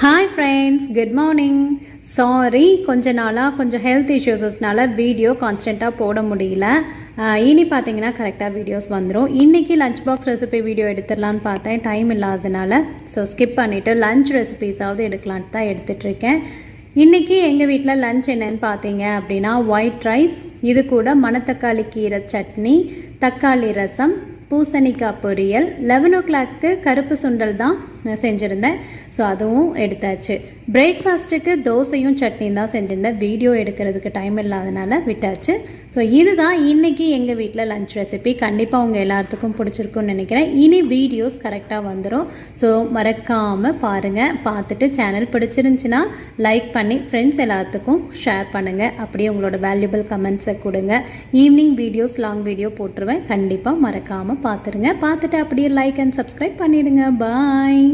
Hi friends, good morning. Sorry, கொஞ்ச நாளாக கொஞ்சம் ஹெல்த் இஷ்யூஸஸ்னால வீடியோ கான்ஸ்டண்ட்டாக போட முடியல. இனி பார்த்தீங்கன்னா கரெக்டாக வீடியோஸ் வந்துடும். இன்றைக்கி லஞ்ச் பாக்ஸ் ரெசிபி வீடியோ எடுத்துடலான்னு பார்த்தேன், டைம் இல்லாததுனால. ஸோ ஸ்கிப் பண்ணிவிட்டு லஞ்ச் ரெசிபிஸாவது எடுக்கலான்ட்டு தான் எடுத்துகிட்ருக்கேன். இன்றைக்கி எங்கள் வீட்டில் லஞ்ச் என்னென்னு பார்த்தீங்க அப்படின்னா, ஒயிட் ரைஸ், இது கூட மணத்தக்காளி கீரை சட்னி, தக்காளி ரசம், பூசணிக்காய் பொரியல். 11 o'clock கருப்பு சுண்டல் தான் செஞ்சுருந்தேன். ஸோ அதுவும் எடுத்தாச்சு. பிரேக்ஃபாஸ்ட்டுக்கு தோசையும் சட்னியும் தான் செஞ்சுருந்தேன். வீடியோ எடுக்கிறதுக்கு டைம் இல்லாதனால விட்டாச்சு. ஸோ இதுதான் இன்றைக்கி எங்கள் வீட்டில் லஞ்ச் ரெசிபி. கண்டிப்பாக உங்கள் எல்லாத்துக்கும் பிடிச்சிருக்குன்னு நினைக்கிறேன். இனி வீடியோஸ் கரெக்டாக வந்துடும். ஸோ மறக்காமல் பாருங்கள். பார்த்துட்டு சேனல் பிடிச்சிருந்துச்சின்னா லைக் பண்ணி ஃப்ரெண்ட்ஸ் எல்லாத்துக்கும் ஷேர் பண்ணுங்கள். அப்படியே உங்களோட வேல்யூபிள் கமெண்ட்ஸை கொடுங்க. ஈவினிங் வீடியோஸ் லாங் வீடியோ போட்டுருவேன். கண்டிப்பாக மறக்காமல் பார்த்துருங்க. பார்த்துட்டு அப்படியே லைக் அண்ட் சப்ஸ்கிரைப் பண்ணிவிடுங்க. பாய்.